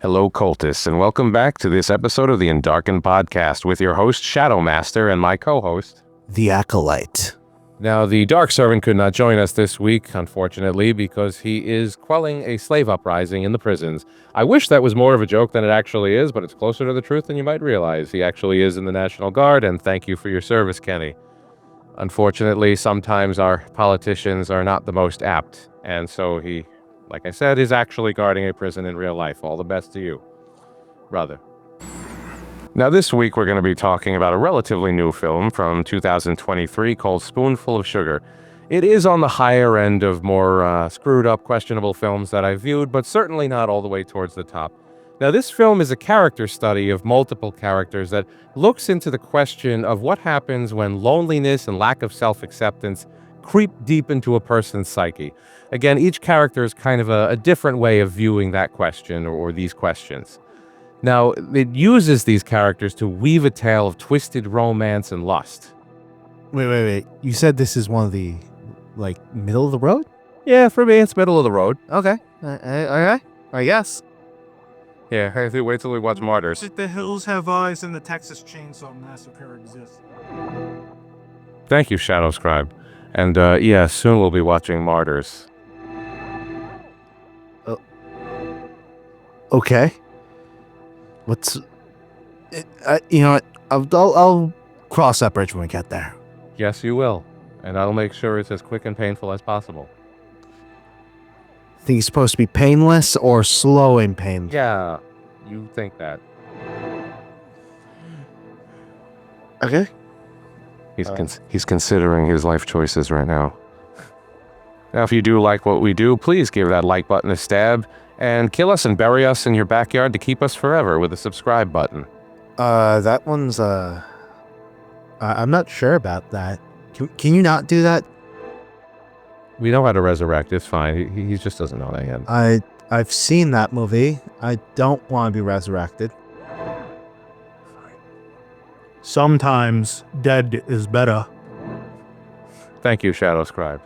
Hello, cultists, and welcome back to this episode of the Endarkened Podcast with your host, Shadowmaster, and my co-host, The Acolyte. Now, the Dark Servant could not join us this week, unfortunately, because he is quelling a slave uprising in the prisons. I wish that was more of a joke than it actually is, but it's closer to the truth than you might realize. He actually is in the National Guard, and thank you for your service, Kenny. Unfortunately, sometimes our politicians are not the most apt, and so he, like I said, is actually guarding a prison in real life. All the best to you, brother. Now, this week we're going to be talking about a relatively new film from 2023 called Spoonful of Sugar. It is on the higher end of more screwed up, questionable films that I've viewed, but certainly not all the way towards the top. Now, this film is a character study of multiple characters that looks into the question of what happens when loneliness and lack of self-acceptance creep deep into a person's psyche. Again, each character is kind of a different way of viewing that question or these questions. Now, it uses these characters to weave a tale of twisted romance and lust. Wait. You said this is one of the, middle of the road? Yeah, for me, it's middle of the road. Okay. Okay. I guess. Yeah, hey, wait till we watch Martyrs. The Hills Have Eyes and the Texas Chainsaw Massacre exist. Thank you, Shadow Scribe. And, yeah, soon we'll be watching Martyrs. Okay. What's... you know what? I'll cross that bridge when we get there. Yes, you will. And I'll make sure it's as quick and painful as possible. Think it's supposed to be painless or slow and painful? Yeah, you think that. Okay. He's considering his life choices right now. Now, if you do like what we do, please give that like button a stab and kill us and bury us in your backyard to keep us forever with a subscribe button. That one's, I'm not sure about that. Can you not do that? We know how to resurrect. It's fine. He just doesn't know that yet. I've seen that movie. I don't want to be resurrected. Sometimes dead is better. Thank you, Shadow Scribe.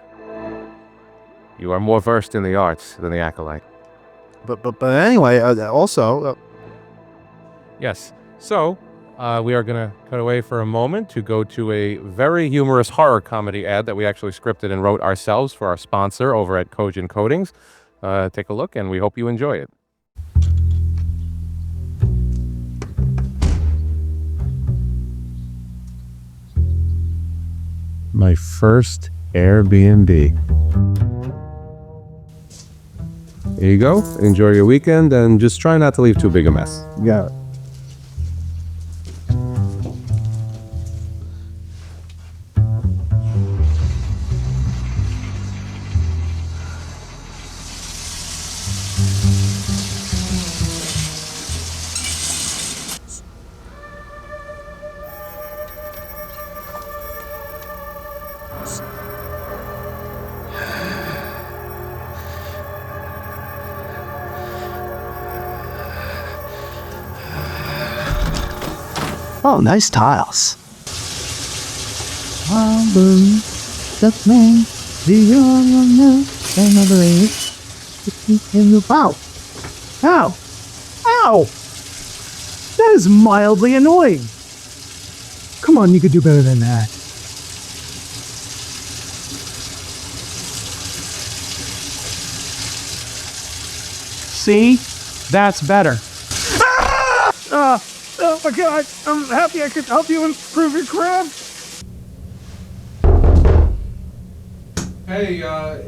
You are more versed in the arts than the Acolyte. But anyway, also... Yes. So, we are going to cut away for a moment to go to a very humorous horror comedy ad that we actually scripted and wrote ourselves for our sponsor over at Cogent Coatings. Take a look, and we hope you enjoy it. My first Airbnb. Here you go. Enjoy your weekend, and just try not to leave too big a mess. Yeah. Oh, nice tiles. Wow. Ow. Ow. That is mildly annoying. Come on, you could do better than that. See? That's better. Oh my god, I'm happy I could help you improve your craft. Hey,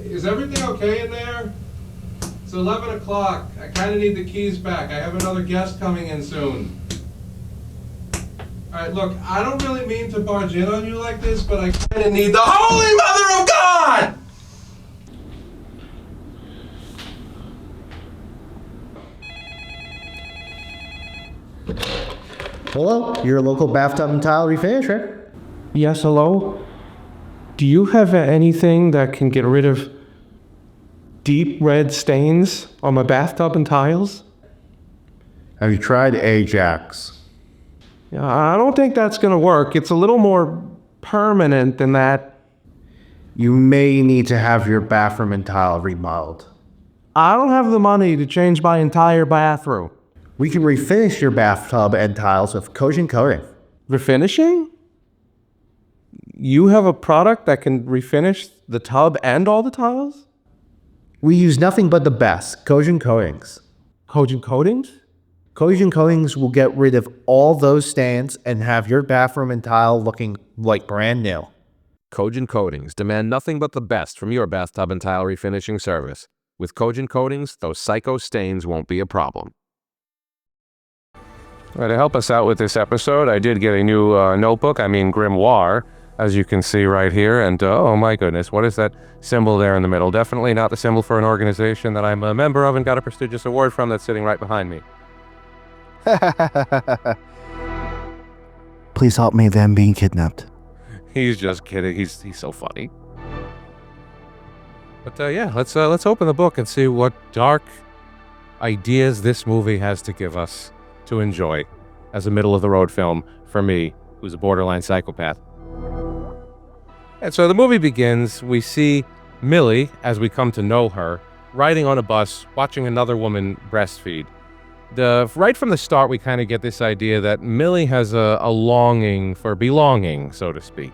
is everything okay in there? It's 11 o'clock. I kind of need the keys back. I have another guest coming in soon. Alright, look, I don't really mean to barge in on you like this, but I kind of need the Holy Mother of God! Hello, your local bathtub and tile refinisher. Yes, hello? Do you have anything that can get rid of deep red stains on my bathtub and tiles? Have you tried Ajax? Yeah, I don't think that's going to work. It's a little more permanent than that. You may need to have your bathroom and tile remodeled. I don't have the money to change my entire bathroom. We can refinish your bathtub and tiles with cogent coating. Refinishing? You have a product that can refinish the tub and all the tiles? We use nothing but the best, cogent coatings. Cogent coatings? Cogent coatings will get rid of all those stains and have your bathroom and tile looking like brand new. Cogent Coatings demand nothing but the best from your bathtub and tile refinishing service. With Cogent Coatings, those psycho stains won't be a problem. All right, to help us out with this episode, I did get a new notebook, grimoire, as you can see right here. And oh my goodness, what is that symbol there in the middle? Definitely not the symbol for an organization that I'm a member of and got a prestigious award from that's sitting right behind me. Please help me, them being kidnapped. He's just kidding. He's so funny. But yeah, let's open the book and see what dark ideas this movie has to give us to enjoy as a middle-of-the-road film for me, who's a borderline psychopath. And so the movie begins. We see Millie, as we come to know her, riding on a bus, watching another woman breastfeed. Right from the start, we kind of get this idea that Millie has a longing for belonging, so to speak.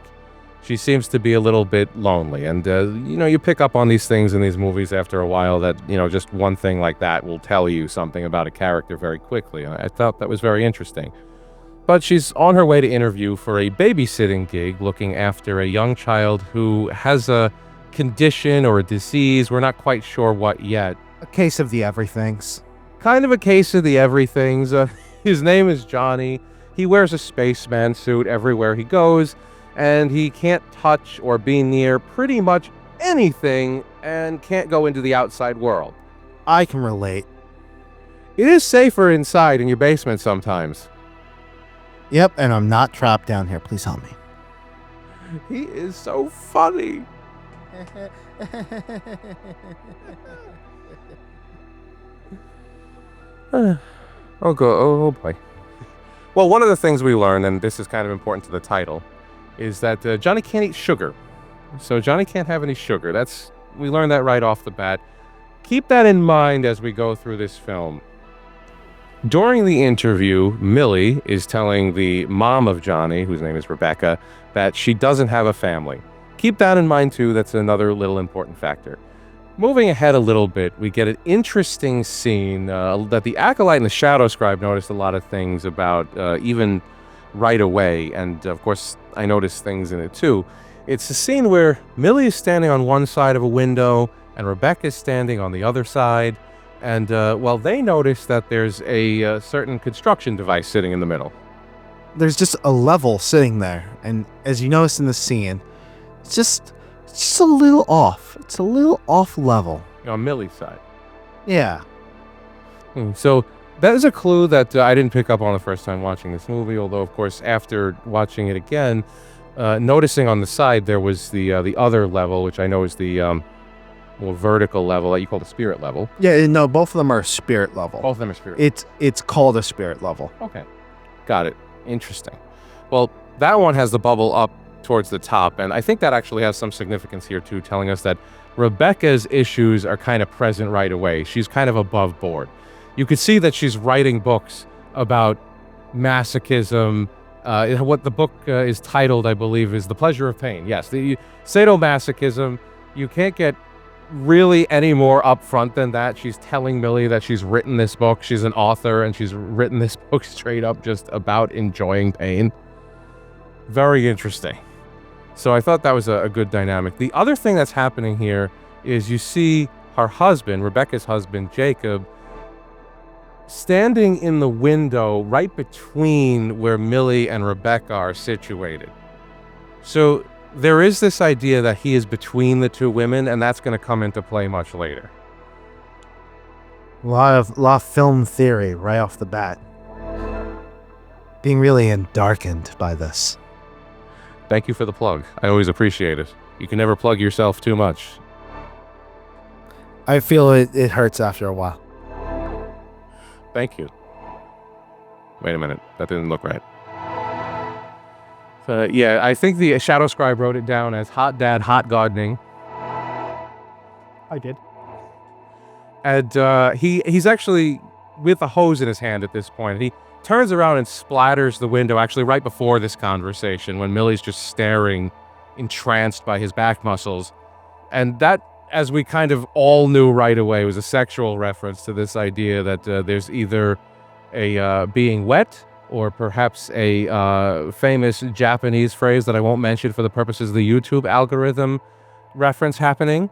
She seems to be a little bit lonely, and you pick up on these things in these movies after a while that, just one thing like that will tell you something about a character very quickly. I thought that was very interesting. But she's on her way to interview for a babysitting gig looking after a young child who has a condition or a disease. We're not quite sure what yet. A case of the everythings. Kind of a case of the everythings. His name is Johnny. He wears a spaceman suit everywhere he goes, and he can't touch or be near pretty much anything and can't go into the outside world. I can relate. It is safer inside in your basement sometimes. Yep, and I'm not trapped down here. Please help me. He is so funny. Oh boy. Well, one of the things we learn, and this is kind of important to the title, is that Johnny can't eat sugar. So Johnny can't have any sugar. We learned that right off the bat. Keep that in mind as we go through this film. During the interview, Millie is telling the mom of Johnny, whose name is Rebecca, that she doesn't have a family. Keep that in mind too. That's another little important factor. Moving ahead a little bit, we get an interesting scene that the Acolyte and the Shadow Scribe noticed a lot of things about even right away, and of course I noticed things in it too. It's a scene where Millie is standing on one side of a window and Rebecca is standing on the other side, and they notice that there's a certain construction device sitting in the middle. There's just a level sitting there, and as you notice in the scene, it's just a little off. It's a little off level. On Millie's side. Yeah. So that is a clue that I didn't pick up on the first time watching this movie, although, of course, after watching it again, noticing on the side there was the other level, which I know is the vertical level that you call the spirit level. Yeah, no, both of them are spirit level. Both of them are spirit. It's called a spirit level. Okay. Got it. Interesting. Well, that one has the bubble up towards the top, and I think that actually has some significance here too, telling us that Rebecca's issues are kind of present right away. She's kind of above board. You could see that she's writing books about masochism. What the book is titled, I believe, is The Pleasure of Pain. Yes, the sadomasochism. You can't get really any more upfront than that. She's telling Millie that she's written this book. She's an author, and she's written this book straight up just about enjoying pain. Very interesting. So I thought that was a good dynamic. The other thing that's happening here is you see her husband, Rebecca's husband, Jacob, standing in the window right between where Millie and Rebecca are situated. So there is this idea that he is between the two women, and that's going to come into play much later. A lot of film theory right off the bat. Being really darkened by this. Thank you for the plug. I always appreciate it. You can never plug yourself too much. I feel it hurts after a while. Thank you. Wait a minute. That didn't look right. Yeah, I think the Shadow Scribe wrote it down as hot dad, hot gardening. I did. And he's actually with a hose in his hand at this point. And he turns around and splatters the window, actually right before this conversation, when Millie's just staring, entranced by his back muscles. And that, as we kind of all knew right away, was a sexual reference to this idea that there's either a being wet, or perhaps a famous Japanese phrase that I won't mention for the purposes of the YouTube algorithm reference happening.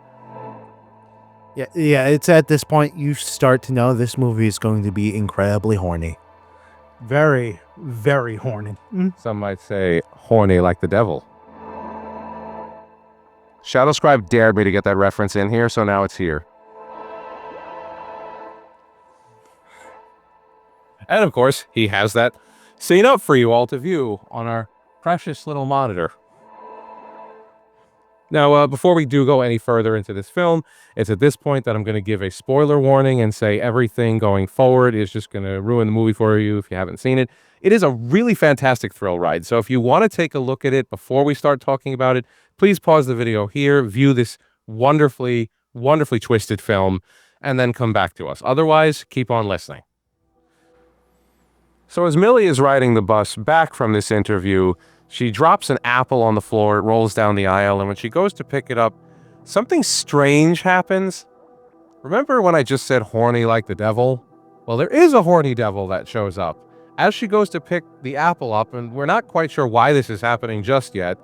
Yeah, it's at this point you start to know this movie is going to be incredibly horny. Very, very horny. Some might say horny like the devil. Shadowscribe dared me to get that reference in here, so now it's here. And of course, he has that scene up for you all to view on our precious little monitor. Now, before we do go any further into this film, it's at this point that I'm going to give a spoiler warning and say everything going forward is just going to ruin the movie for you if you haven't seen it. It is a really fantastic thrill ride, so if you want to take a look at it before we start talking about it, please pause the video here, view this wonderfully, wonderfully twisted film, and then come back to us. Otherwise, keep on listening. So as Millie is riding the bus back from this interview, she drops an apple on the floor, it rolls down the aisle, and when she goes to pick it up, something strange happens. Remember when I just said horny like the devil? Well, there is a horny devil that shows up. As she goes to pick the apple up, and we're not quite sure why this is happening just yet,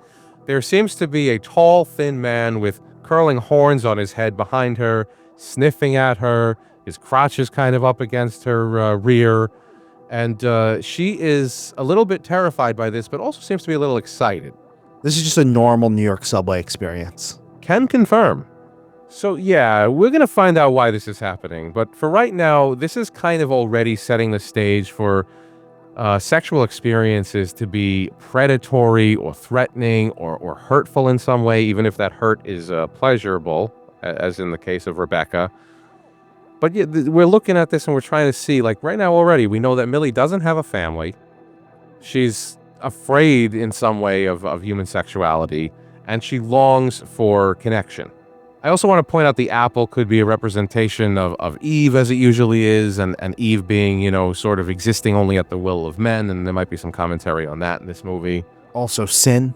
there seems to be a tall, thin man with curling horns on his head behind her, sniffing at her, his crotch is kind of up against her rear. And she is a little bit terrified by this, but also seems to be a little excited. This is just a normal New York subway experience. Can confirm. So yeah, we're going to find out why this is happening. But for right now, this is kind of already setting the stage for sexual experiences to be predatory or threatening or hurtful in some way, even if that hurt is pleasurable, as in the case of Rebecca. But yeah, we're looking at this and we're trying to see, like right now already, we know that Millie doesn't have a family. She's afraid in some way of human sexuality, and she longs for connection. I also want to point out the apple could be a representation of Eve, as it usually is, and Eve being, you know, sort of existing only at the will of men, and there might be some commentary on that in this movie. Also sin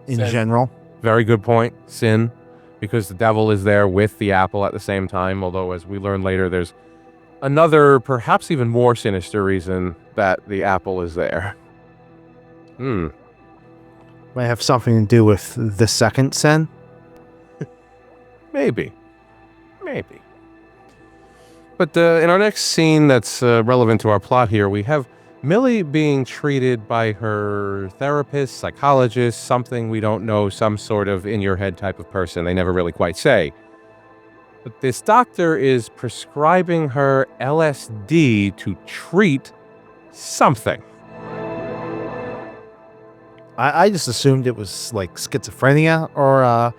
in general. Very good point. Sin. Because the devil is there with the apple at the same time, although as we learn later, there's another, perhaps even more sinister reason that the apple is there. Might have something to do with the second sin? Maybe. But in our next scene that's relevant to our plot here, we have Millie being treated by her therapist, psychologist, something we don't know, some sort of in-your-head type of person. They never really quite say. But this doctor is prescribing her LSD to treat something. I just assumed it was like schizophrenia or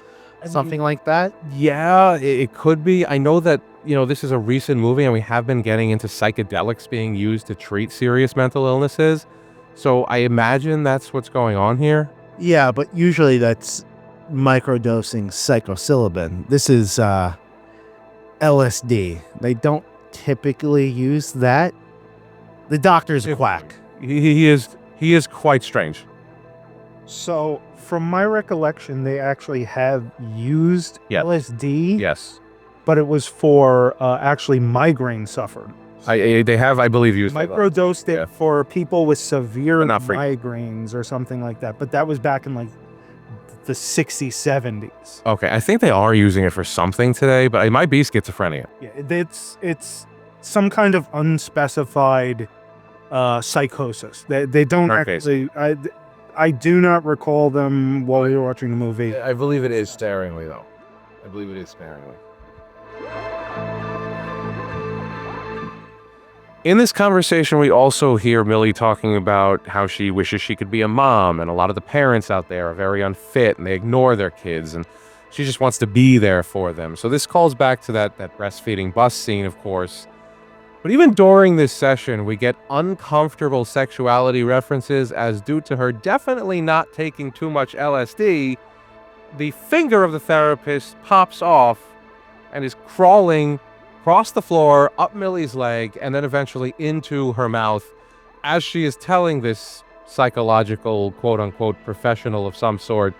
something like that. Yeah, it could be. I know that, you know, this is a recent movie and we have been getting into psychedelics being used to treat serious mental illnesses. So I imagine that's what's going on here. Yeah, but usually that's microdosing psilocybin. This is LSD. They don't typically use that. The doctor's a quack. He is quite strange. So, from my recollection, they actually have used Yep. LSD, Yes. but it was for actually migraine suffered. They have, I believe, used it. Microdosed it Yeah. for people with severe But not for- migraines or something like that. But that was back in like the 60s, 70s. Okay, I think they are using it for something today, but it might be schizophrenia. Yeah, it's some kind of unspecified psychosis. They don't Okay. actually. I do not recall them while we were watching the movie. I believe it is sparingly, though. I believe it is sparingly. In this conversation, we also hear Millie talking about how she wishes she could be a mom, and a lot of the parents out there are very unfit and they ignore their kids, and she just wants to be there for them. So this calls back to that breastfeeding bus scene, of course. But even during this session, we get uncomfortable sexuality references, as due to her definitely not taking too much LSD, the finger of the therapist pops off and is crawling across the floor, up Millie's leg, and then eventually into her mouth as she is telling this psychological, quote-unquote, professional of some sort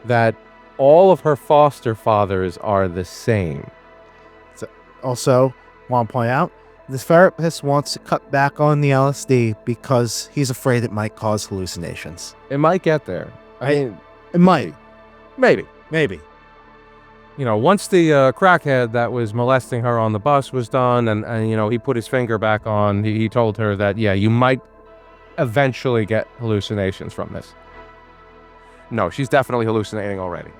that all of her foster fathers are the same. Also, want to point out, this therapist wants to cut back on the LSD because he's afraid it might cause hallucinations. It might get there. I mean, It might. maybe. Maybe. You know, once the crackhead that was molesting her on the bus was done and you know, he put his finger back on, he told her that, yeah, you might eventually get hallucinations from this. No, she's definitely hallucinating already.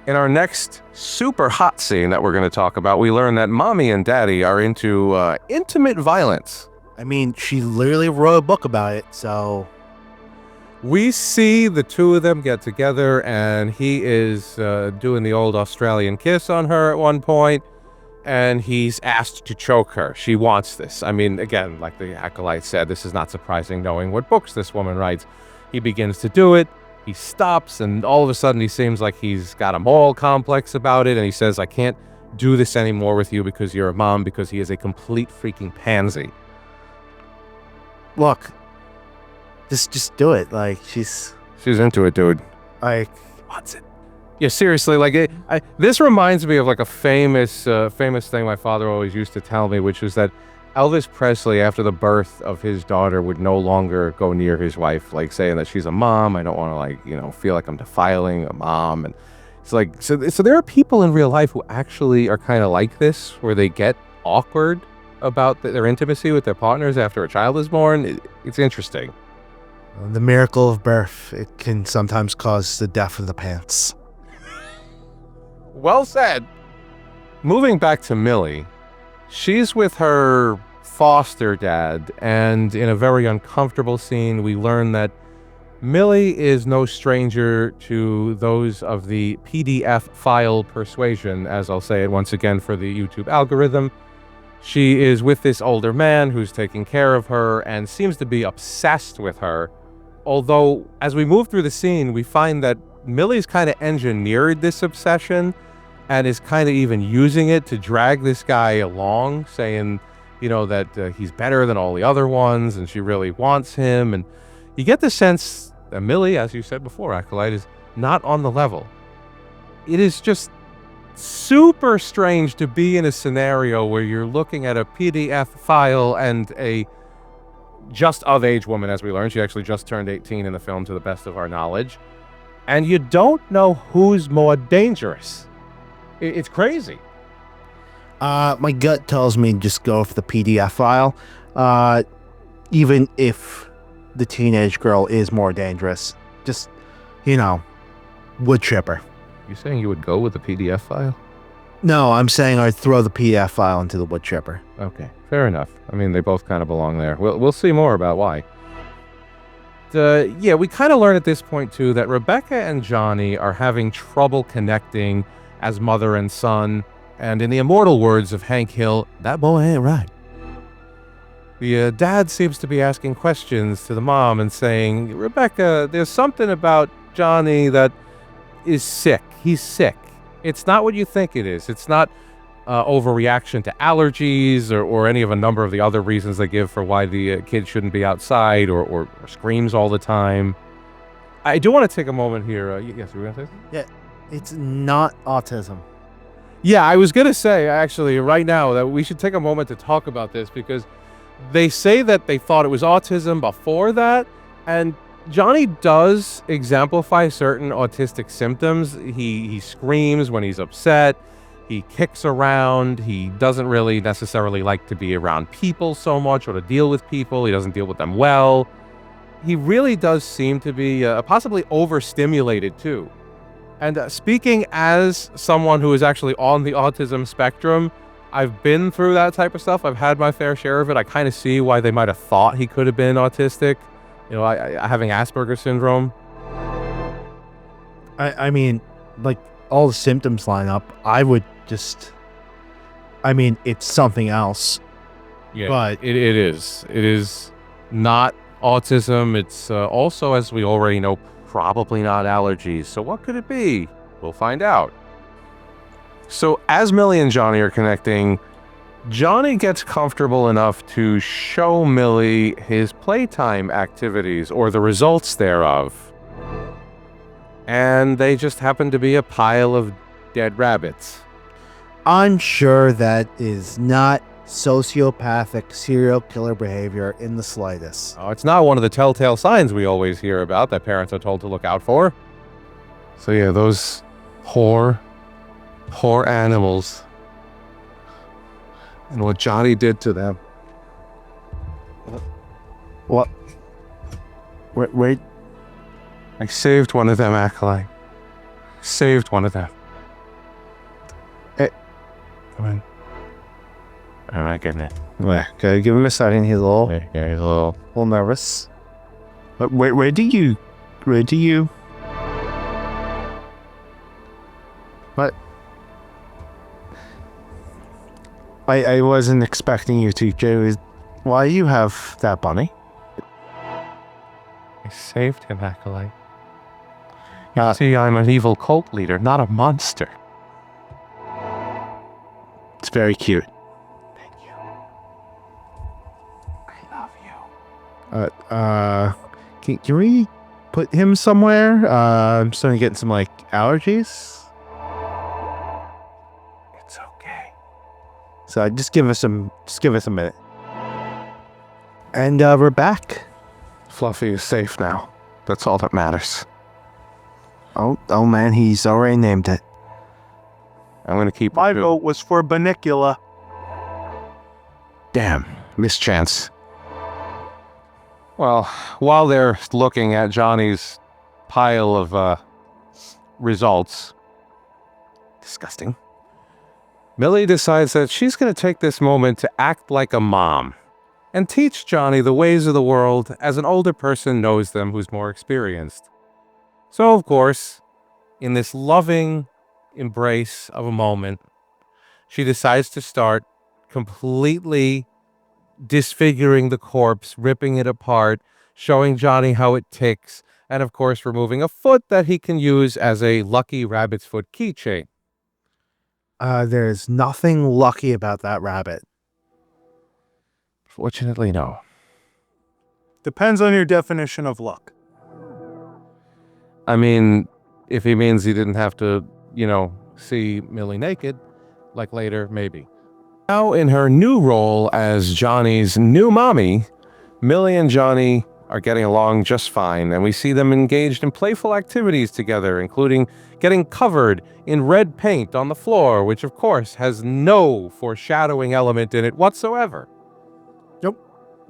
In our next super hot scene that we're going to talk about, we learn that mommy and daddy are into intimate violence. I mean, she literally wrote a book about it, so... We see the two of them get together, and he is doing the old Australian kiss on her at one point, and he's asked to choke her. She wants this. I mean, again, like the acolyte said, this is not surprising knowing what books this woman writes. He begins to do it. He stops, and all of a sudden he seems like he's got a moral complex about it, and he says, I can't do this anymore with you because you're a mom, because he is a complete freaking pansy. Look, just do it. Like, she's into it, dude. like... Wants it. Yeah, seriously, like, this reminds me of like a famous thing my father always used to tell me, which was that Elvis Presley, after the birth of his daughter, would no longer go near his wife, like saying that she's a mom. I don't want to, like, you know, feel like I'm defiling a mom. And it's like, so there are people in real life who actually are kind of like this, where they get awkward about their intimacy with their partners after a child is born. It's interesting. The miracle of birth, it can sometimes cause the death of the pants. Well said. Moving back to Millie, she's with her foster dad, and in a very uncomfortable scene, we learn that Millie is no stranger to those of the PDF file persuasion, as I'll say it once again for the YouTube algorithm. She is with this older man who's taking care of her and seems to be obsessed with her. Although, as we move through the scene, we find that Millie's kind of engineered this obsession and is kind of even using it to drag this guy along, saying, you know, that he's better than all the other ones and she really wants him. And you get the sense that Millie, as you said before, Acolyte, is not on the level. It is just super strange to be in a scenario where you're looking at a PDF file and a just of age woman, as we learned. She actually just turned 18 in the film, to the best of our knowledge. And you don't know who's more dangerous. It's crazy. My gut tells me just go for the PDF file, even if the teenage girl is more dangerous. Just, you know, wood chipper. You saying you would go with the PDF file? No, I'm saying I'd throw the PDF file into the wood chipper. Okay, fair enough. I mean, they both kind of belong there. We'll see more about why. Yeah, we kind of learn at this point, too, that Rebecca and Johnny are having trouble connecting as mother and son. And in the immortal words of Hank Hill, that boy ain't right. The dad seems to be asking questions to the mom and saying, Rebecca, there's something about Johnny that is sick. He's sick. It's not what you think it is. It's not overreaction to allergies or any of a number of the other reasons they give for why the kid shouldn't be outside or screams all the time. I do want to take a moment here. Yes, you were going to say something? Yeah, it's not autism. Yeah, I was going to say, actually, right now, that we should take a moment to talk about this, because they say that they thought it was autism before that, and Johnny does exemplify certain autistic symptoms. He screams when he's upset. He kicks around. He doesn't really necessarily like to be around people so much or to deal with people. He doesn't deal with them well. He really does seem to be possibly overstimulated, too. And speaking as someone who is actually on the autism spectrum, I've been through that type of stuff. I've had my fair share of it. I kind of see why they might have thought he could have been autistic. You know, having Asperger's syndrome. I mean, like, all the symptoms line up. I would just... I mean, it's something else. Yeah, but it is. It is not autism. It's also, as we already know, probably not allergies. So what could it be? We'll find out. So as Millie and Johnny are connecting, Johnny gets comfortable enough to show Millie his playtime activities or the results thereof. And they just happen to be a pile of dead rabbits. I'm sure that is not sociopathic serial killer behavior in the slightest. Oh, it's not one of the telltale signs we always hear about that parents are told to look out for. So yeah, those poor animals. And what Johnny did to them. What? Wait. I saved one of them, Acolyte. Saved one of them. Come in. Oh my goodness. Okay, give him a second. He's a little, Yeah, he's a little... nervous. But where do you? What? I wasn't expecting you to, Joe. Why you have that bunny? I saved him, Acolyte. See, I'm an evil cult leader, not a monster. It's very cute. Thank you. I love you. Can we put him somewhere? I'm starting to get some allergies. It's okay. So just give us a minute. And we're back. Fluffy is safe now. That's all that matters. Oh man, he's already named it. I'm gonna keep My it too. vote was for Banicula. Damn, mischance. Well, while they're looking at Johnny's pile of results, disgusting, Millie decides that she's going to take this moment to act like a mom and teach Johnny the ways of the world as an older person knows them who's more experienced. So, of course, in this loving embrace of a moment, she decides to start completely disfiguring the corpse, ripping it apart, showing Johnny how it ticks, and of course removing a foot that he can use as a lucky rabbit's foot keychain. There's nothing lucky about that rabbit. Fortunately, no. Depends on your definition of luck. I mean, if he means he didn't have to, see Millie naked, like later, maybe. Now, in her new role as Johnny's new mommy, Millie and Johnny are getting along just fine, and we see them engaged in playful activities together, including getting covered in red paint on the floor, which of course has no foreshadowing element in it whatsoever.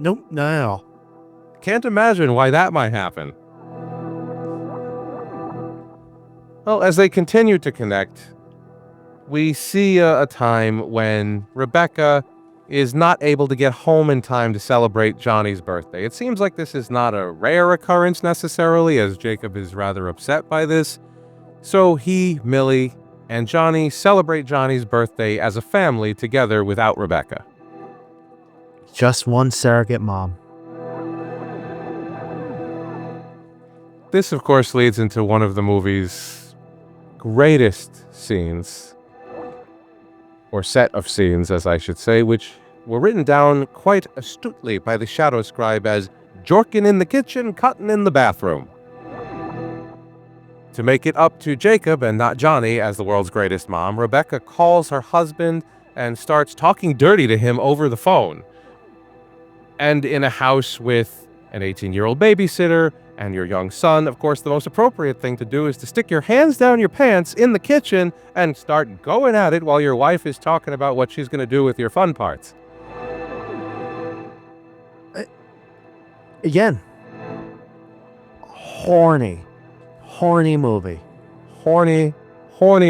Nope, no. Can't imagine why that might happen. Well, as they continue to connect, we see a time when Rebecca is not able to get home in time to celebrate Johnny's birthday. It seems like this is not a rare occurrence necessarily, as Jacob is rather upset by this. So he, Millie, and Johnny celebrate Johnny's birthday as a family together without Rebecca. Just one surrogate mom. This, of course, leads into one of the movie's greatest scenes, or set of scenes, as I should say, which were written down quite astutely by the shadow scribe as jorkin' in the kitchen, cuttin' in the bathroom. To make it up to Jacob and not Johnny as the world's greatest mom, Rebecca calls her husband and starts talking dirty to him over the phone. And in a house with an 18-year-old babysitter and your young son, of course, the most appropriate thing to do is to stick your hands down your pants in the kitchen and start going at it while your wife is talking about what she's going to do with your fun parts. Again, horny movie. Horny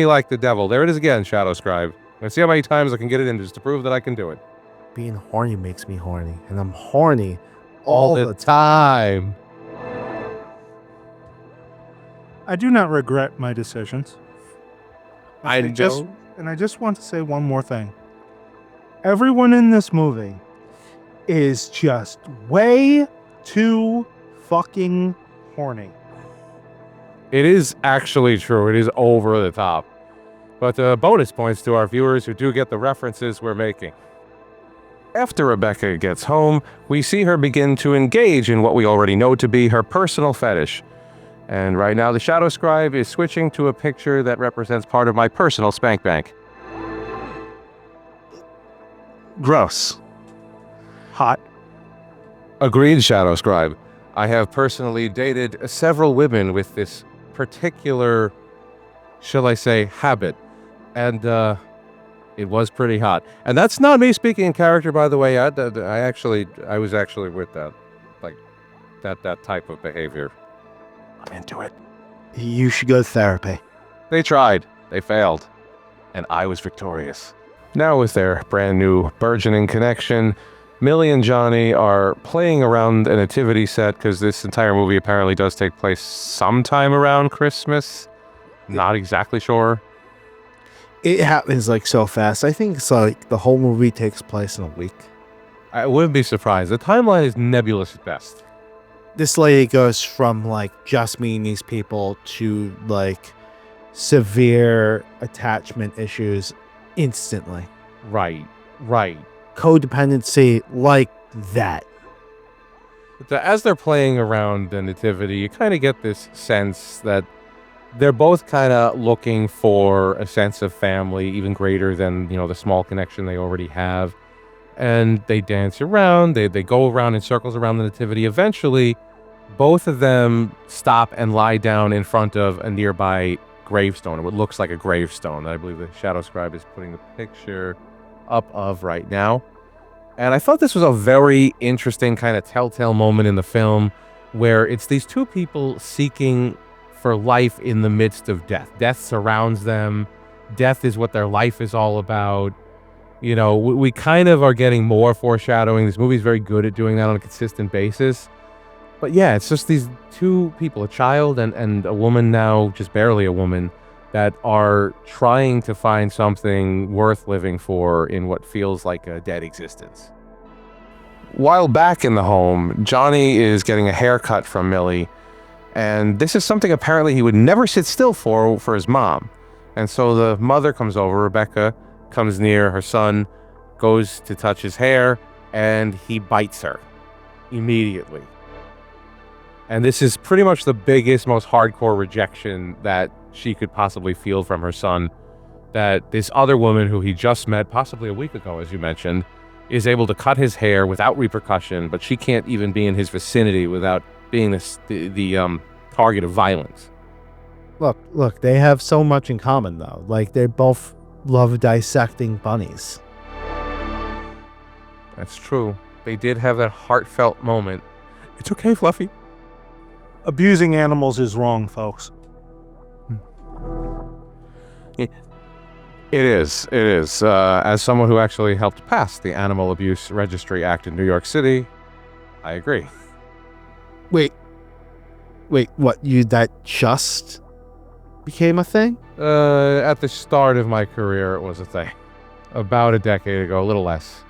like the devil. There it is again, Shadow Scribe. Let's see how many times I can get it in just to prove that I can do it. Being horny makes me horny, and I'm horny all the time. I do not regret my decisions. I just want to say one more thing. Everyone in this movie is just way too fucking horny. It is actually true. It is over the top. But bonus points to our viewers who do get the references we're making. After Rebecca gets home, we see her begin to engage in what we already know to be her personal fetish. And right now the Shadow Scribe is switching to a picture that represents part of my personal spank bank. Gross. Hot. Agreed, Shadow Scribe. I have personally dated several women with this particular, shall I say, habit. And, it was pretty hot. And that's not me speaking in character, by the way. I was actually with that. Like, that type of behavior. I'm into it. You should go to therapy. They tried. They failed. And I was victorious. Now with their brand new burgeoning connection, Millie and Johnny are playing around a nativity set because this entire movie apparently does take place sometime around Christmas. Not exactly sure. It happens like so fast. I think it's like the whole movie takes place in a week. I wouldn't be surprised. The timeline is nebulous at best. This lady goes from like just meeting these people to like severe attachment issues instantly. Right. Codependency like that. But as they're playing around the nativity, you kind of get this sense that they're both kind of looking for a sense of family, even greater than, the small connection they already have. And they dance around, they go around in circles around the nativity. Eventually, both of them stop and lie down in front of a nearby gravestone, or what looks like a gravestone that I believe the Shadow Scribe is putting the picture up of right now. And I thought this was a very interesting kind of telltale moment in the film where it's these two people seeking for life in the midst of death. Death surrounds them. Death is what their life is all about. We kind of are getting more foreshadowing. This movie is very good at doing that on a consistent basis. But yeah, it's just these two people, a child and a woman now, just barely a woman, that are trying to find something worth living for in what feels like a dead existence. While back in the home, Johnny is getting a haircut from Millie, and this is something apparently he would never sit still for his mom. And so the mother comes over, Rebecca, comes near her son, goes to touch his hair, and he bites her immediately. And this is pretty much the biggest, most hardcore rejection that she could possibly feel from her son, that this other woman who he just met, possibly a week ago, as you mentioned, is able to cut his hair without repercussion, but she can't even be in his vicinity without being the target of violence. Look, they have so much in common though. Like they both love dissecting bunnies. That's true. They did have that heartfelt moment. It's okay, Fluffy. Abusing animals is wrong, folks. It is. As someone who actually helped pass the Animal Abuse Registry Act in New York City, I agree. Wait, what? That just became a thing? At the start of my career, it was a thing. About a decade ago, a little less.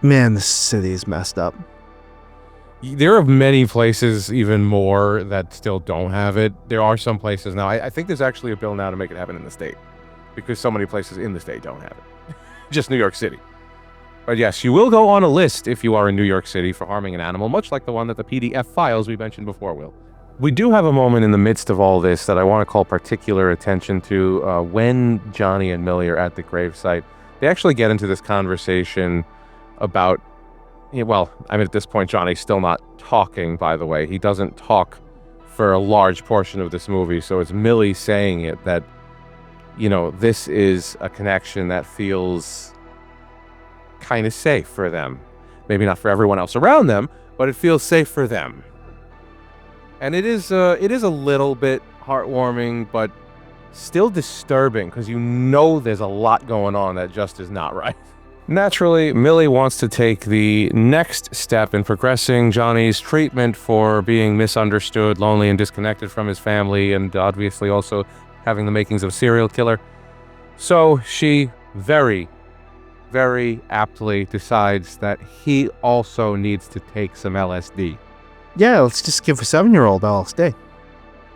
Man, this city's messed up. There are many places, even more, that still don't have it. There are some places now. I think there's actually a bill now to make it happen in the state, because so many places in the state don't have it. Just New York City. But yes, you will go on a list if you are in New York City for harming an animal, much like the one that the PDF files we mentioned before will. We do have a moment in the midst of all this that I want to call particular attention to. When Johnny and Millie are at the gravesite, they actually get into this conversation about, at this point, Johnny's still not talking, by the way. He doesn't talk for a large portion of this movie, so it's Millie saying it that, this is a connection that feels kind of safe for them. Maybe not for everyone else around them, but it feels safe for them. And it is a little bit heartwarming, but still disturbing, because there's a lot going on that just is not right. Naturally, Millie wants to take the next step in progressing Johnny's treatment for being misunderstood, lonely, and disconnected from his family, and obviously also having the makings of a serial killer. So she very, very aptly decides that he also needs to take some LSD. Yeah, let's just give a 7-year-old LSD.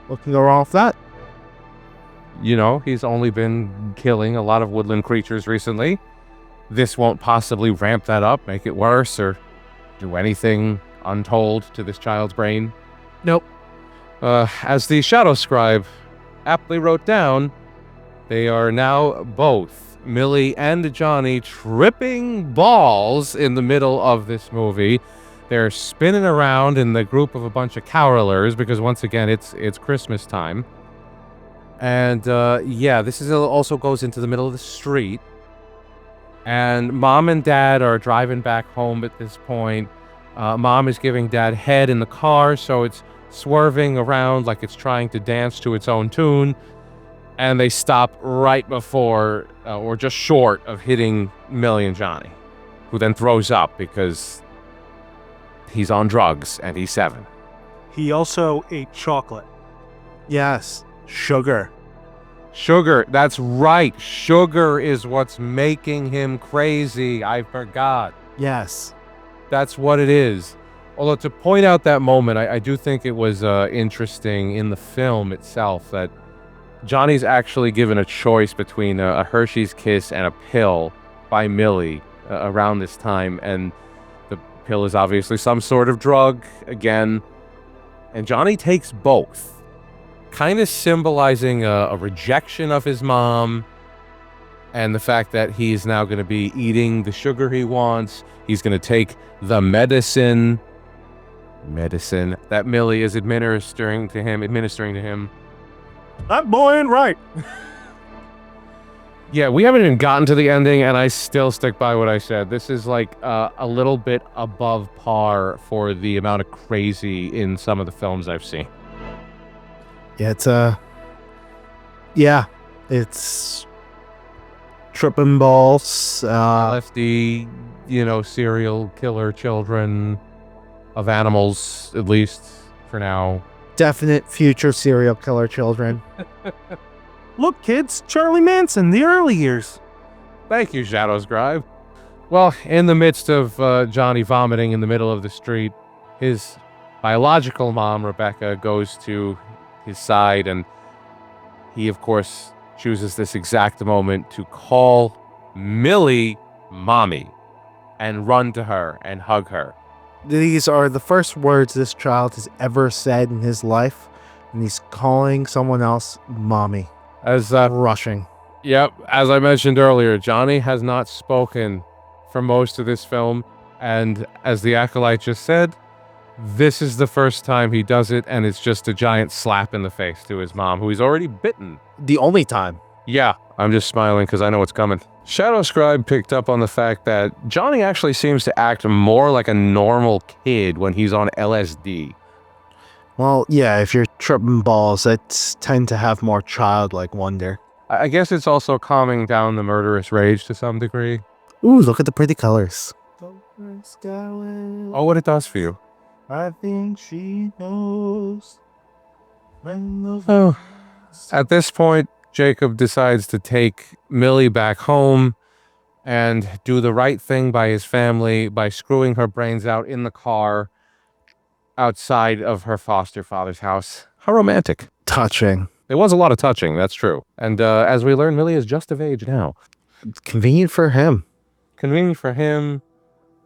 What can go wrong with that? He's only been killing a lot of woodland creatures recently. this won't possibly ramp that up, make it worse, or do anything untold to this child's brain. Nope. As the Shadow Scribe aptly wrote down, they are now both, Millie and Johnny, tripping balls in the middle of this movie. They're spinning around in the group of a bunch of carolers because, once again, it's Christmas time. And this also goes into the middle of the street. And Mom and Dad are driving back home at this point. Mom is giving Dad head in the car, so it's swerving around like it's trying to dance to its own tune. And they stop right before, or just short of hitting Millie and Johnny, who then throws up because he's on drugs and he's 7. He also ate chocolate. Yes. Sugar. Sugar, that's right. Sugar is what's making him crazy. I forgot. Yes. That's what it is. Although, to point out that moment, I do think it was interesting in the film itself that Johnny's actually given a choice between a Hershey's Kiss and a pill by Millie around this time. And the pill is obviously some sort of drug, again. And Johnny takes both, kind of symbolizing a rejection of his mom and the fact that he's now going to be eating the sugar he wants. He's going to take the medicine that Millie is administering to him. That boy ain't right. Yeah, we haven't even gotten to the ending, and I still stick by what I said. This is like a little bit above par for the amount of crazy in some of the films I've seen. Yeah, it's tripping balls. LSD, serial killer children of animals, at least for now. Definite future serial killer children. Look, kids, Charlie Manson, the early years. Thank you, Shadow Scribe. Well, in the midst of Johnny vomiting in the middle of the street, his biological mom, Rebecca, goes to his side, and he, of course, chooses this exact moment to call Millie Mommy and run to her and hug her. These are the first words this child has ever said in his life, and he's calling someone else Mommy. As Rushing. Yep, as I mentioned earlier, Johnny has not spoken for most of this film, and as the Acolyte just said, this is the first time he does it, and it's just a giant slap in the face to his mom, who he's already bitten. The only time. Yeah, I'm just smiling because I know what's coming. Shadow Scribe picked up on the fact that Johnny actually seems to act more like a normal kid when he's on LSD. Well, yeah, if you're tripping balls, it's tend to have more childlike wonder. I guess it's also calming down the murderous rage to some degree. Ooh, look at the pretty colors. Oh, what it does for you. I think she knows. Oh. At this point, Jacob decides to take Millie back home and do the right thing by his family by screwing her brains out in the car outside of her foster father's house. How romantic. Touching. There was a lot of touching, that's true. And as we learn, Millie is just of age now. Convenient for him. Convenient for him.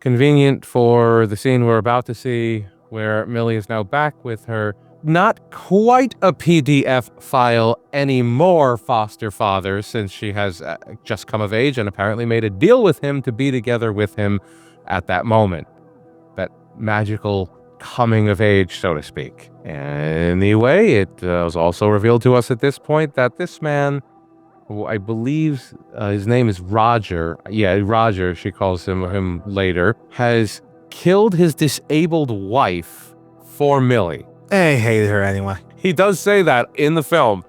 Convenient for the scene we're about to see, where Millie is now back with her not quite a PDF file anymore foster father, since she has just come of age and apparently made a deal with him to be together with him at that moment. That magical coming of age, so to speak. Anyway, it was also revealed to us at this point that this man, who I believe his name is Roger, Roger, she calls him later, has killed his disabled wife for Millie. I hated her anyway. He does say that in the film.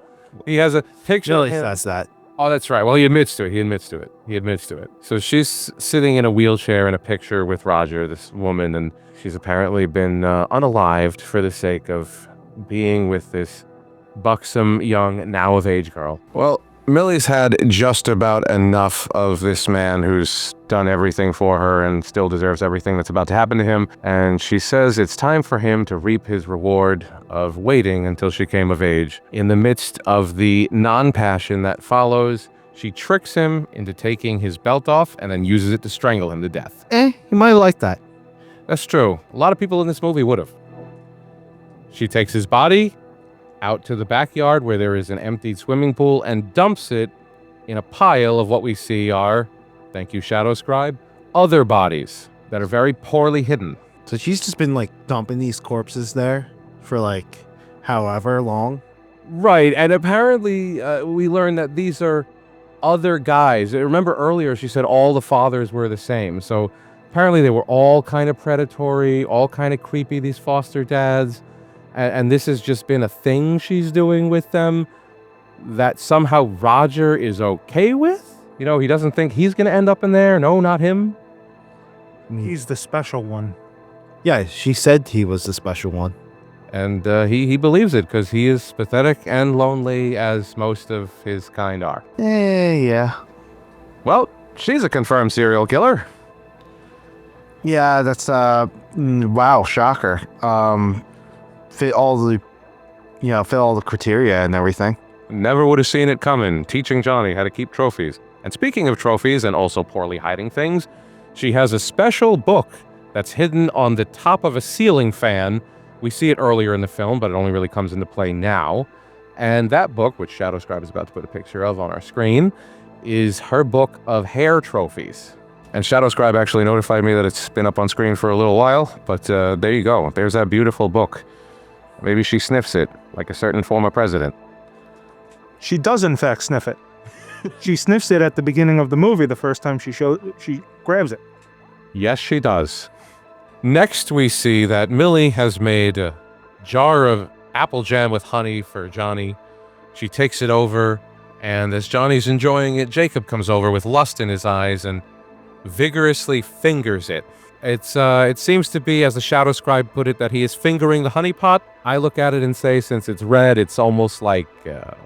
He has a picture Millie of him. says that. Oh, that's right. Well, he admits to it. So she's sitting in a wheelchair in a picture with Roger, this woman, and she's apparently been unalived for the sake of being with this buxom, young, now-of-age girl. Well, Millie's had just about enough of this man who's done everything for her and still deserves everything that's about to happen to him, and she says it's time for him to reap his reward of waiting until she came of age. In the midst of the non-passion that follows, She tricks him into taking his belt off and then uses it to strangle him to death. You might like that. That's true. A lot of people in this movie would have. She takes his body out to the backyard where there is an emptied swimming pool and dumps it in a pile of what we see are, thank you, Shadow Scribe, other bodies that are very poorly hidden. So she's just been like dumping these corpses there for like however long. Right, and apparently we learned that these are other guys. Remember earlier she said all the fathers were the same. So apparently they were all kind of predatory, all kind of creepy, these foster dads. And this has just been a thing she's doing with them that somehow Roger is okay with. You know, he doesn't think he's going to end up in there. No, not him. He's the special one. Yeah, she said he was the special one. And he believes it because he is pathetic and lonely as most of his kind are. Yeah. Well, she's a confirmed serial killer. Yeah, that's wow, shocker. Fit all the criteria and everything. Never would have seen it coming, teaching Johnny how to keep trophies. And speaking of trophies and also poorly hiding things, she has a special book that's hidden on the top of a ceiling fan. We see it earlier in the film, but it only really comes into play now. And that book, which Shadow Scribe is about to put a picture of on our screen, is her book of hair trophies. And Shadow Scribe actually notified me that it's been up on screen for a little while, but there you go. There's that beautiful book. Maybe she sniffs it, like a certain former president. She does, in fact, sniff it. She sniffs it at the beginning of the movie the first time she grabs it. Yes, she does. Next, we see that Millie has made a jar of apple jam with honey for Johnny. She takes it over, and as Johnny's enjoying it, Jacob comes over with lust in his eyes and vigorously fingers it. It seems to be, as the Shadow Scribe put it, that he is fingering the honey pot. I look at it and say, since it's red, it's almost like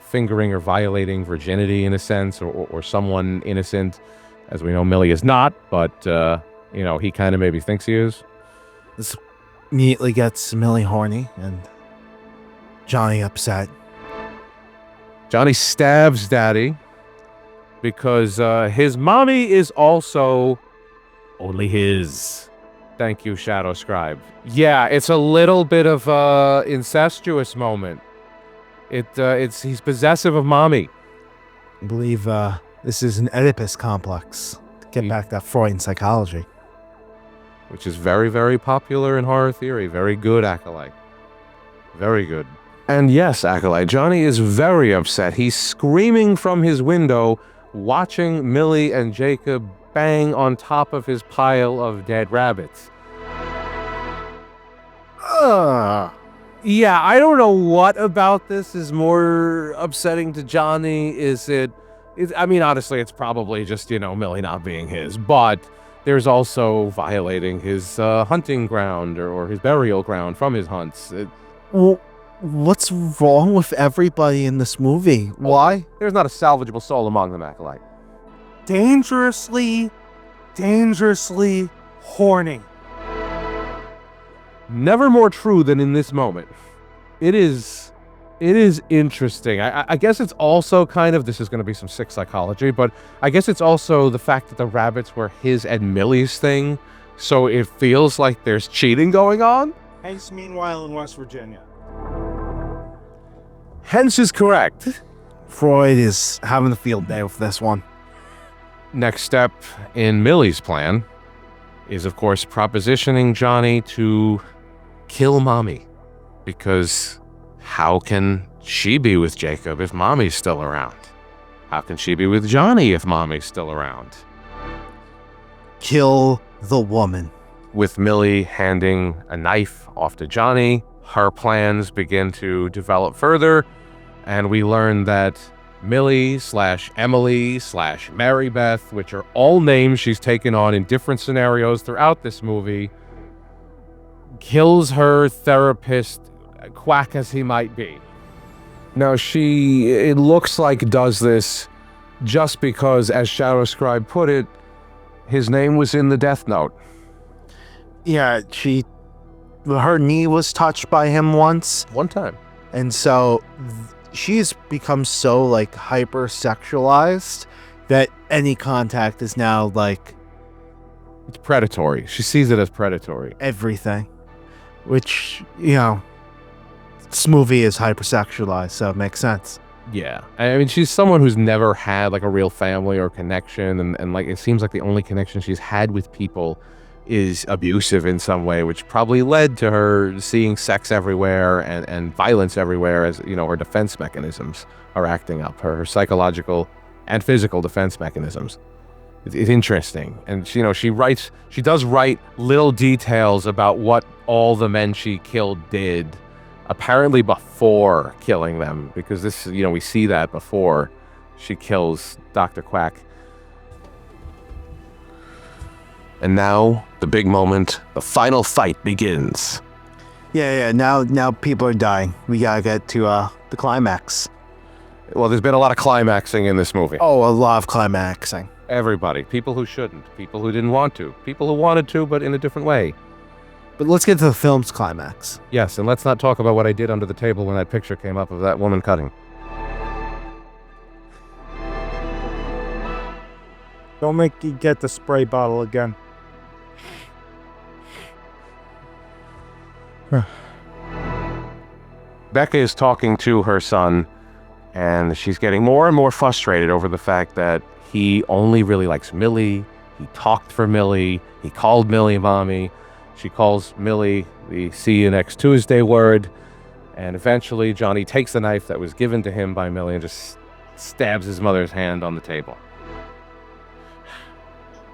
fingering or violating virginity in a sense, or someone innocent. As we know, Millie is not, but, he kind of maybe thinks he is. This immediately gets Millie horny and Johnny upset. Johnny stabs Daddy because his mommy is also only his. Thank you, Shadow Scribe. Yeah, it's a little bit of a incestuous moment. He's possessive of mommy. I believe this is an Oedipus complex. Get back that Freudian psychology. Which is very, very popular in horror theory. Very good, Acolyte. Very good. And yes, Acolyte, Johnny is very upset. He's screaming from his window, watching Millie and Jacob bang on top of his pile of dead rabbits. Yeah, I don't know what about this is more upsetting to Johnny. Honestly, it's probably just, Millie not being his, but there's also violating his hunting ground or his burial ground from his hunts. Well, what's wrong with everybody in this movie? Why? There's not a salvageable soul among them, Acolyte. Dangerously horny. Never more true than in this moment. It is interesting. I guess it's also kind of, this is going to be some sick psychology, but I guess it's also the fact that the rabbits were his and Millie's thing, so it feels like there's cheating going on. Hence, meanwhile, in West Virginia. Hence is correct. Freud is having a field day with this one. Next step in Millie's plan is, of course, propositioning Johnny to kill Mommy. Because how can she be with Jacob if Mommy's still around? How can she be with Johnny if Mommy's still around? Kill the woman. With Millie handing a knife off to Johnny, her plans begin to develop further, and we learn that Millie/Emily/Mary Beth, which are all names she's taken on in different scenarios throughout this movie, kills her therapist, quack as he might be. Now it looks like does this just because, as Shadow Scribe put it, his name was in the death note. Yeah, her knee was touched by him once. One time. And so she's become so like hyper sexualized that any contact is now like It's predatory. She sees it as predatory. everything, which, this movie is hypersexualized, so it makes sense. Yeah. I mean, she's someone who's never had like a real family or connection. And like, it seems like the only connection she's had with people is abusive in some way, which probably led to her seeing sex everywhere and violence everywhere as, her defense mechanisms are acting up, her psychological and physical defense mechanisms. It's interesting. And, she does write little details about what all the men she killed did, apparently before killing them, because this, we see that before she kills Dr. Quack. And now, the big moment, the final fight begins. Yeah. Now people are dying. We gotta get to the climax. Well, there's been a lot of climaxing in this movie. Oh, a lot of climaxing. Everybody. People who shouldn't. People who didn't want to. People who wanted to, but in a different way. But let's get to the film's climax. Yes, and let's not talk about what I did under the table when that picture came up of that woman cutting. Don't make me get the spray bottle again. Becca is talking to her son, and she's getting more and more frustrated over the fact that he only really likes Millie. He talked for Millie. He called Millie mommy. She calls Millie the see you next Tuesday word. And eventually Johnny takes the knife that was given to him by Millie and just stabs his mother's hand on the table.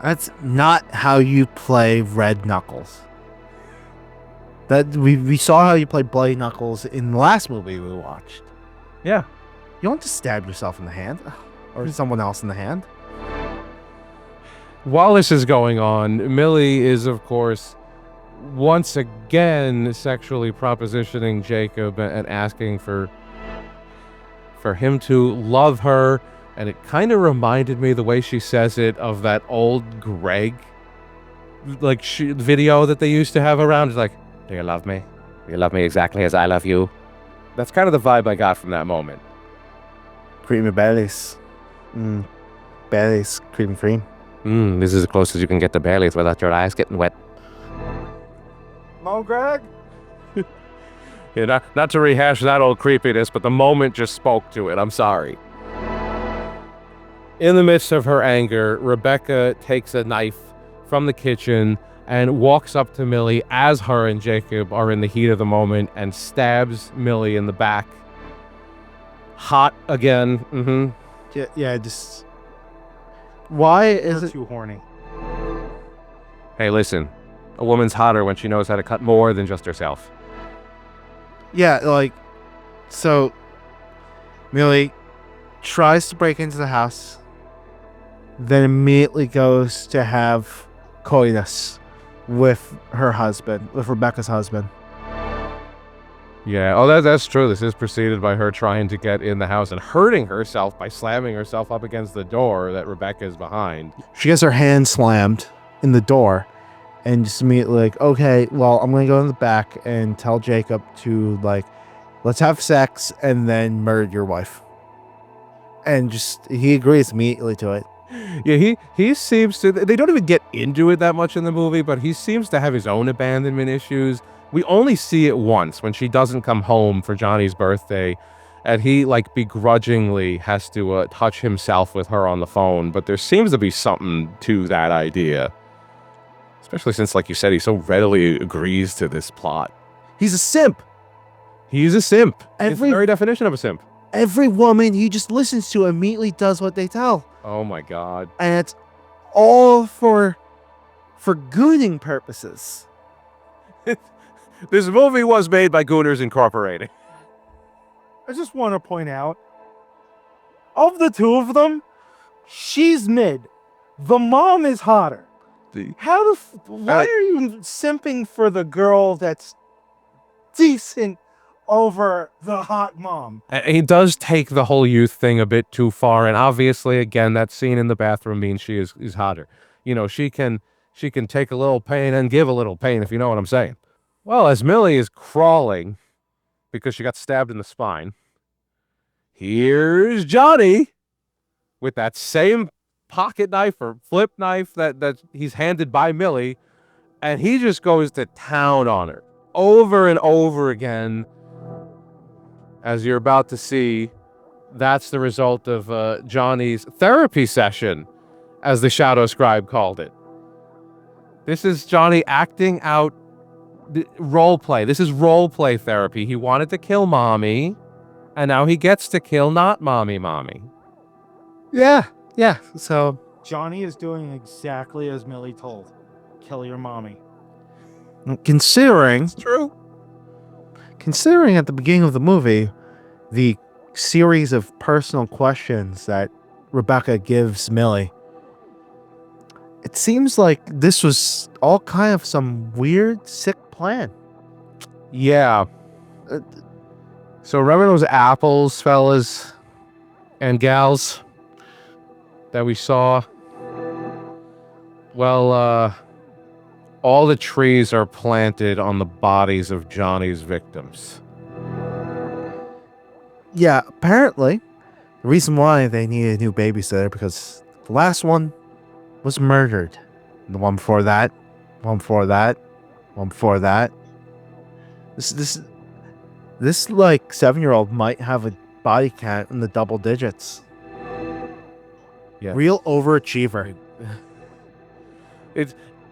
That's not how you play Red Knuckles. That we saw how you played Bloody Knuckles in the last movie we watched. Yeah. You don't just stab yourself in the hand or someone else in the hand. While this is going on, Millie is, of course, once again sexually propositioning Jacob and asking for him to love her. And it kind of reminded me, the way she says it, of that old Greg video that they used to have around. It's like, do you love me? Do you love me exactly as I love you? That's kind of the vibe I got from that moment. Creamy Baileys. Baileys, cream. This is as close as you can get to Bailey's without your eyes getting wet. Mo Greg? Yeah, not to rehash that old creepiness, but the moment just spoke to it. I'm sorry. In the midst of her anger, Rebecca takes a knife from the kitchen and walks up to Millie as her and Jacob are in the heat of the moment and stabs Millie in the back. Hot again. Yeah, just... Why is You're it... too horny. Hey, listen. A woman's hotter when she knows how to cut more than just herself. Yeah, so Millie tries to break into the house, then immediately goes to have coitus with her husband, with Rebecca's husband. Yeah, oh, that's true. This is preceded by her trying to get in the house and hurting herself by slamming herself up against the door that Rebecca is behind. She gets her hand slammed in the door and just immediately okay, well, I'm going to go in the back and tell Jacob to, let's have sex and then murder your wife. And he agrees immediately to it. Yeah, he seems to... They don't even get into it that much in the movie, but he seems to have his own abandonment issues. We only see it once when she doesn't come home for Johnny's birthday, and he, begrudgingly has to touch himself with her on the phone, but there seems to be something to that idea. Especially since, like you said, he so readily agrees to this plot. He's a simp. He's a simp. It's the very definition of a simp. Every woman he just listens to immediately does what they tell. Oh my God. And it's all for gooning purposes. This movie was made by Gooners Incorporated. I just want to point out, of the two of them, she's mid. The mom is hotter. Why are you simping for the girl that's decent over the hot mom? And he does take the whole youth thing a bit too far, and obviously, again, that scene in the bathroom means she is hotter. She can take a little pain and give a little pain, if you know what I'm saying. Well, as Millie is crawling, because she got stabbed in the spine, here's Johnny with that same pocket knife or flip knife that he's handed by Millie, and he just goes to town on her over and over again. As you're about to see, that's the result of Johnny's therapy session, as the Shadow Scribe called it. This is Johnny acting out role play. This is role play therapy. He wanted to kill Mommy, and now he gets to kill not Mommy. Yeah. So Johnny is doing exactly as Millie told. Kill your mommy. considering True. at the beginning of the movie, the series of personal questions that Rebecca gives Millie, it seems like this was all kind of some weird, sick plan. Yeah. So remember those apples, fellas and gals, that we saw? Well, all the trees are planted on the bodies of Johnny's victims. Yeah, apparently, the reason why they needed a new babysitter because the last one was murdered. And the one before that, one before that, one before that. This like 7-year-old might have a body count in the double digits. Yeah. Real overachiever.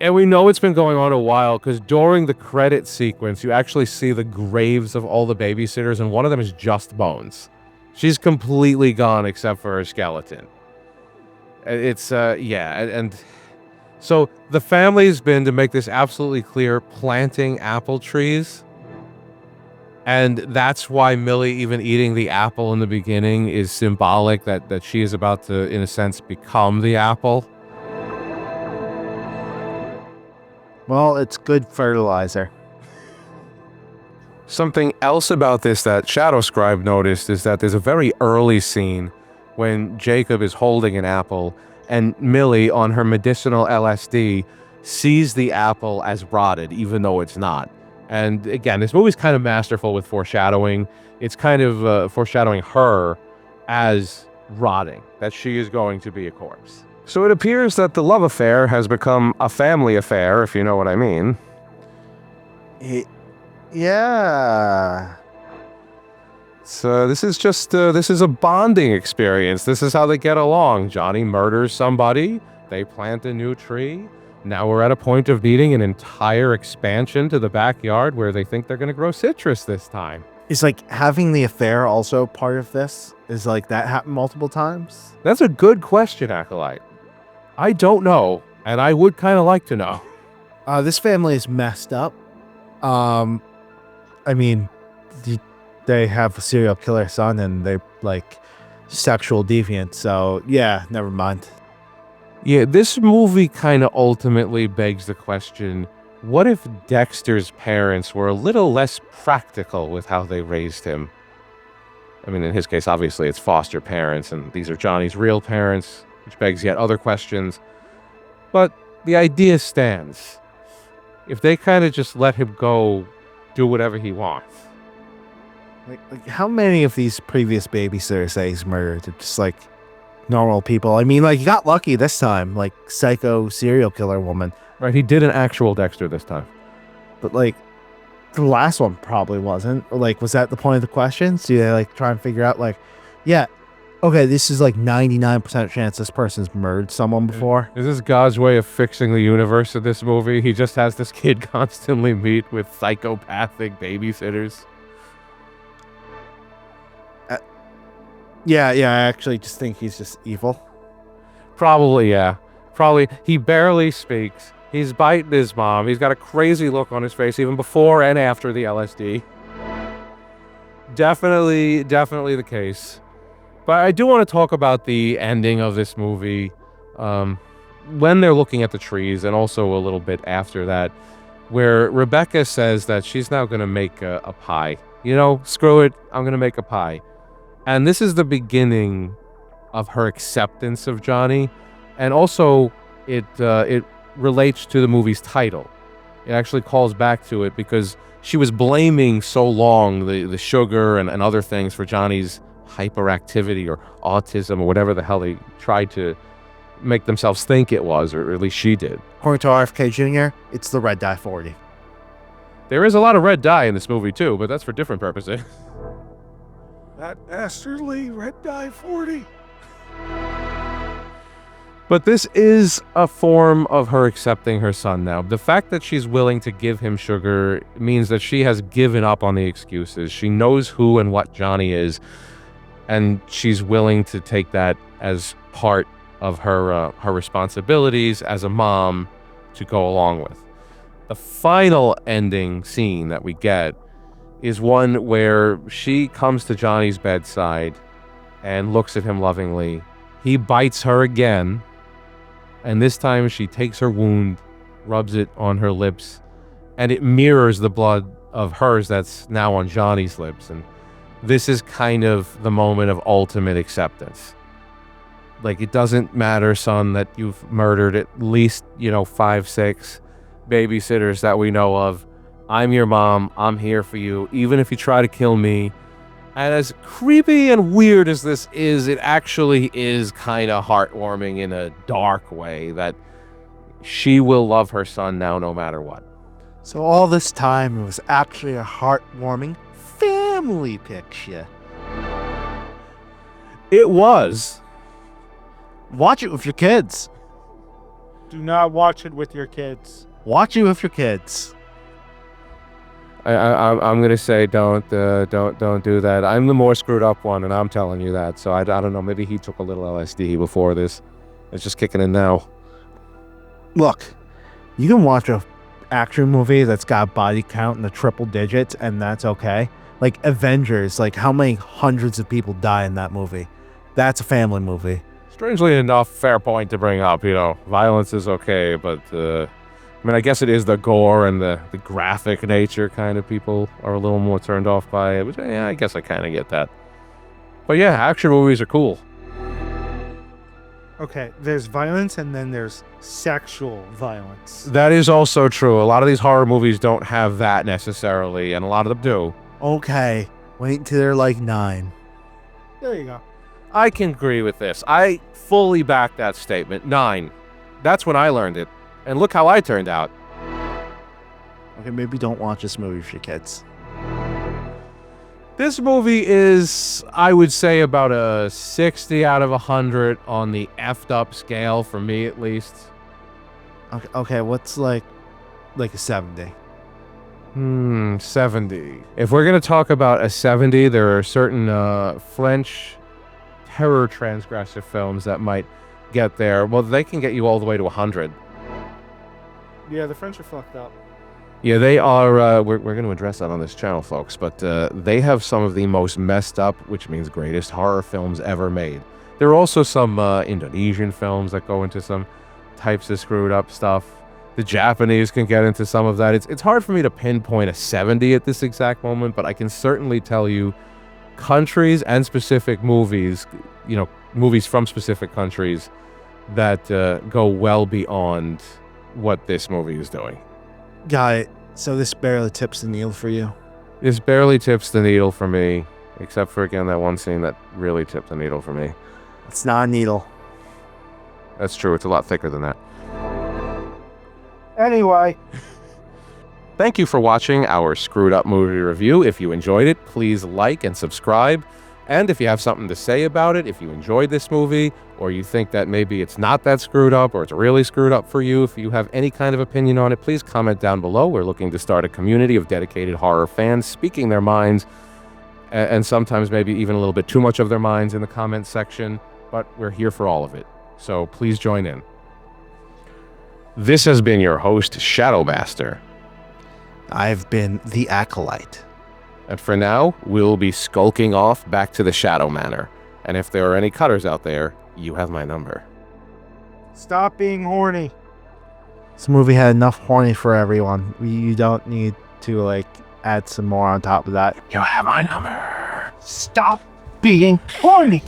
And we know it's been going on a while because during the credit sequence, you actually see the graves of all the babysitters, and one of them is just bones. She's completely gone except for her skeleton. It's, and so the family's been, to make this absolutely clear, planting apple trees. And that's why Millie even eating the apple in the beginning is symbolic that she is about to, in a sense, become the apple. Well, it's good fertilizer. Something else about this that Shadow Scribe noticed is that there's a very early scene when Jacob is holding an apple and Millie, on her medicinal LSD, sees the apple as rotted, even though it's not. And again, this movie's kind of masterful with foreshadowing. It's kind of foreshadowing her as rotting, that she is going to be a corpse. So it appears that the love affair has become a family affair, if you know what I mean. Yeah. So this is just, this is a bonding experience. This is how they get along. Johnny murders somebody, they plant a new tree. Now we're at a point of needing an entire expansion to the backyard where they think they're going to grow citrus this time. Is like having the affair also part of this? Is like that happened multiple times? That's a good question, Acolyte. I don't know, and I would kind of like to know. This family is messed up. I mean, they have a serial killer son and they like sexual deviant. So yeah, never mind. Yeah, this movie kind of ultimately begs the question, what if Dexter's parents were a little less practical with how they raised him? I mean, in his case, obviously, it's foster parents, and these are Johnny's real parents, which begs yet other questions. But the idea stands. If they kind of just let him go, do whatever he wants. Like how many of these previous babysitters that he's murdered are just like normal people? I mean, like, he got lucky this time, like psycho serial killer woman. Right, he did an actual Dexter this time. But like, the last one probably wasn't. Or like, was that the point of the questions? Do they like try and figure out like, yeah, okay, this is like 99% chance this person's murdered someone before? Is this God's way of fixing the universe of this movie? He just has this kid constantly meet with psychopathic babysitters. Yeah, I actually just think he's just evil. Probably, yeah. Probably. He barely speaks. He's biting his mom. He's got a crazy look on his face even before and after the LSD. Definitely the case. But I do want to talk about the ending of this movie. When they're looking at the trees, and also a little bit after that, where Rebecca says that she's now going to make a pie. You know, screw it, I'm going to make a pie. And this is the beginning of her acceptance of Johnny. And also, it relates to the movie's title. It actually calls back to it because she was blaming so long the sugar and other things for Johnny's hyperactivity or autism or whatever the hell they tried to make themselves think it was, or at least she did. According to RFK Jr., it's the red dye 40. There is a lot of red dye in this movie too, but that's for different purposes. That dastardly red dye 40. But this is a form of her accepting her son now. The fact that she's willing to give him sugar means that she has given up on the excuses. She knows who and what Johnny is, and she's willing to take that as part of her responsibilities as a mom to go along with. The final ending scene that we get is one where she comes to Johnny's bedside and looks at him lovingly. He bites her again, and this time she takes her wound, rubs it on her lips, and it mirrors the blood of hers that's now on Johnny's lips. And this is kind of the moment of ultimate acceptance. Like, it doesn't matter, son, that you've murdered at least, 5, 6 babysitters that we know of. I'm your mom. I'm here for you, even if you try to kill me. And as creepy and weird as this is, it actually is kind of heartwarming in a dark way that she will love her son now no matter what. So all this time, it was actually a heartwarming family picture. It was. Watch it with your kids. Do not watch it with your kids. Watch it with your kids. I'm gonna say don't do that. I'm the more screwed up one, and I'm telling you that. So I don't know. Maybe he took a little LSD before this. It's just kicking in now. Look, you can watch a action movie that's got body count in the triple digits, and that's okay. Like Avengers, like how many hundreds of people die in that movie? That's a family movie. Strangely enough, fair point to bring up. Violence is okay, but I guess it is the gore and the graphic nature kind of people are a little more turned off by it. Which, yeah, I guess I kind of get that. But yeah, action movies are cool. Okay, there's violence and then there's sexual violence. That is also true. A lot of these horror movies don't have that necessarily, and a lot of them do. Okay, wait until they're like 9. There you go. I can agree with this. I fully back that statement. 9. That's when I learned it. And look how I turned out. Okay, maybe don't watch this movie for your kids. This movie is, I would say, about a 60 out of 100 on the effed up scale, for me at least. Okay, what's like a 70? 70. If we're going to talk about a 70, there are certain French terror transgressive films that might get there. Well, they can get you all the way to 100. Yeah, the French are fucked up. Yeah, they are. We're going to address that on this channel, folks. But they have some of the most messed up, which means greatest, horror films ever made. There are also some Indonesian films that go into some types of screwed up stuff. The Japanese can get into some of that. It's hard for me to pinpoint a 70 at this exact moment, but I can certainly tell you countries and specific movies, movies from specific countries that go well beyond what this movie is doing. Got it. So this barely tips the needle for you? This barely tips the needle for me, except for, again, that one scene that really tipped the needle for me. It's not a needle. That's true. It's a lot thicker than that. Anyway. Thank you for watching our Screwed Up movie review. If you enjoyed it, please like and subscribe. And if you have something to say about it, if you enjoyed this movie, or you think that maybe it's not that screwed up, or it's really screwed up for you, if you have any kind of opinion on it, please comment down below. We're looking to start a community of dedicated horror fans speaking their minds, and sometimes maybe even a little bit too much of their minds in the comments section, but we're here for all of it. So please join in. This has been your host, Shadowmaster. I've been the Acolyte. And for now, we'll be skulking off back to the Shadow Manor. And if there are any cutters out there, you have my number. Stop being horny. This movie had enough horny for everyone. You don't need to, add some more on top of that. You have my number. Stop being horny.